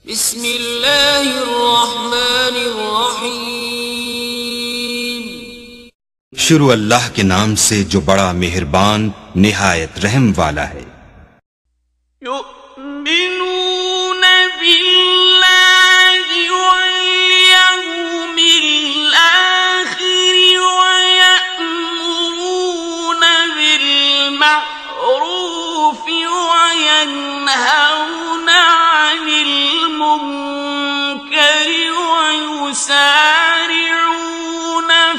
बिस्मिल्लाहिर्रहमानिर्रहीम। शुरू अल्लाह के नाम से जो बड़ा मेहरबान निहायत रहम वाला है। युमिनून बिल्लाहि वल यौमिल आखिर व यअमुरून बिल मअरूफ व यनहौना अनिल मुनकर व युसारिऊन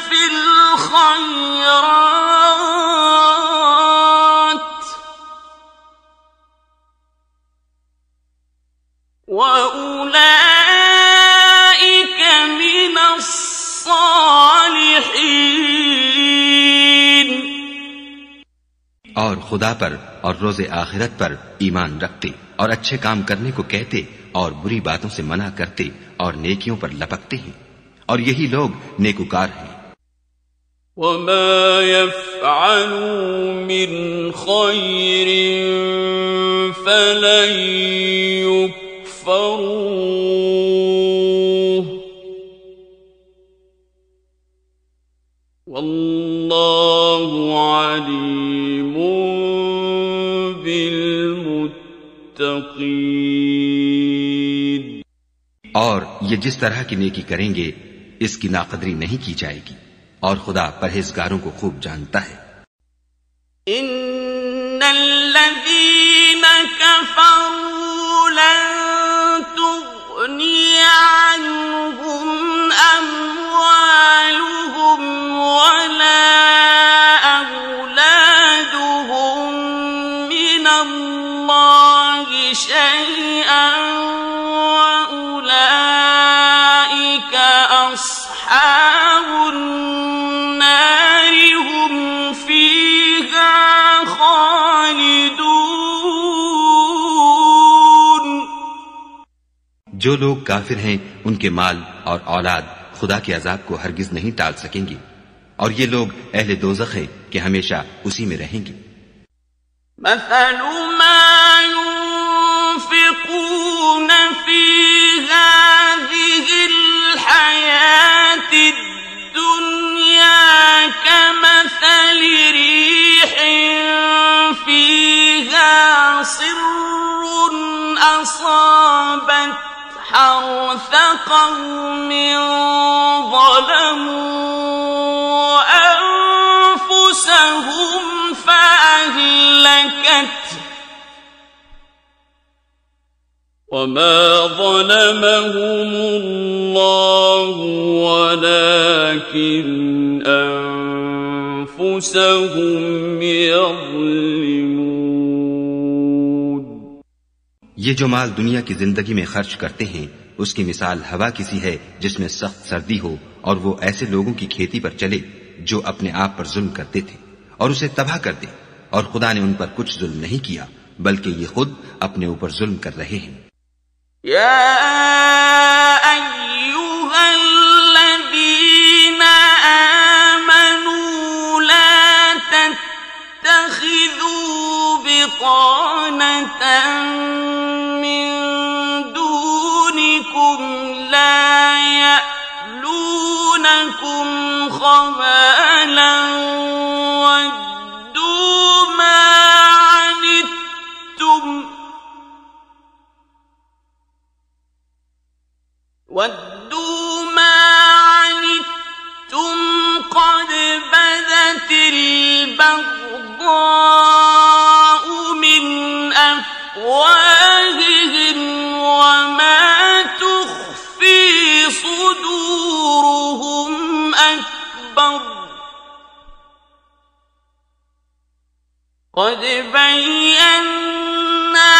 फिल खैरात वउलाइक मिनस्सालिहीन। और खुदा पर और रोजे आखिरत पर ईमान रखते और अच्छे काम करने को कहते और बुरी बातों से मना करते और नेकियों पर लपकते हैं, और यही लोग नेकुकार हैं। वमा यफ़अलू मिन खैरिन फलन युकफ़रूह वल्लाहु अलीमुन बिल मुत्तक़ीन। और ये जिस तरह की नेकी करेंगे इसकी नाकदरी नहीं की जाएगी, और खुदा परहेजगारों को खूब जानता है। इन्नल्लज़ीना कफ़रू लन तुग़नी अन्हुम अम्वालुहुम वला औलादुहुम मिनल्लाहि शैअन वउलाइक अस्हाबुन नारि हुम फीहा खालिदून। जो लोग काफिर हैं उनके माल और औलाद खुदा के अजाब को हरगिज नहीं टाल सकेंगे, और ये लोग अहले दोज़ख हैं कि हमेशा उसी में रहेंगे। मसलु मा युनफ़िक़ून फ़ी हाज़िहिल हयातिद दुनिया कमसलि रीहिन फ़ीहा सिर्रुन असाबत حرث قوم ظلموا أنفسهم فأهلكته وما ظلمهم الله ولكن أنفسهم يظلمون। ये जो माल दुनिया की जिंदगी में खर्च करते हैं उसकी मिसाल हवा किसी है जिसमें सख्त सर्दी हो और वो ऐसे लोगों की खेती पर चले जो अपने आप पर जुल्म करते थे और उसे तबाह कर दे, और खुदा ने उन पर कुछ जुल्म नहीं किया बल्कि ये खुद अपने ऊपर जुल्म कर रहे हैं। या अय्युहल्लज़ीना आमनू ला तत्तखिज़ू बितानतन मिन दूनिकुम ला यअलूनकुम खबालन वद्दू मा अनित्तुम क़द बदतिल बग़्दाउ मिन अफ़वाहिहिम वमा तुख़फ़ी सुदूरुहुम अकबर क़द बय्यन्ना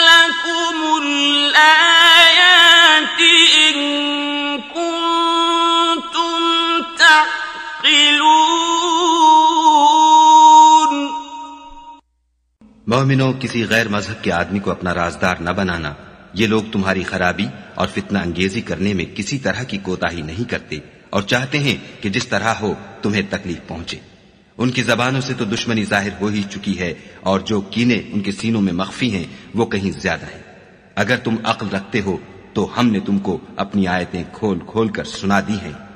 लकुमुल आयाति इन कुन्तुम तअक़िलून। मोमिनो, किसी गैर मजहब के आदमी को अपना राजदार न बनाना। ये लोग तुम्हारी खराबी और फितना अंगेजी करने में किसी तरह की कोताही नहीं करते और चाहते हैं कि जिस तरह हो तुम्हें तकलीफ पहुंचे। उनकी जबानों से तो दुश्मनी जाहिर हो ही चुकी है, और जो कीने उनके सीनों में मख्फी हैं वो कहीं ज्यादा है। अगर तुम अक्ल रखते हो तो हमने तुमको अपनी आयतें खोल खोल कर सुना दी हैं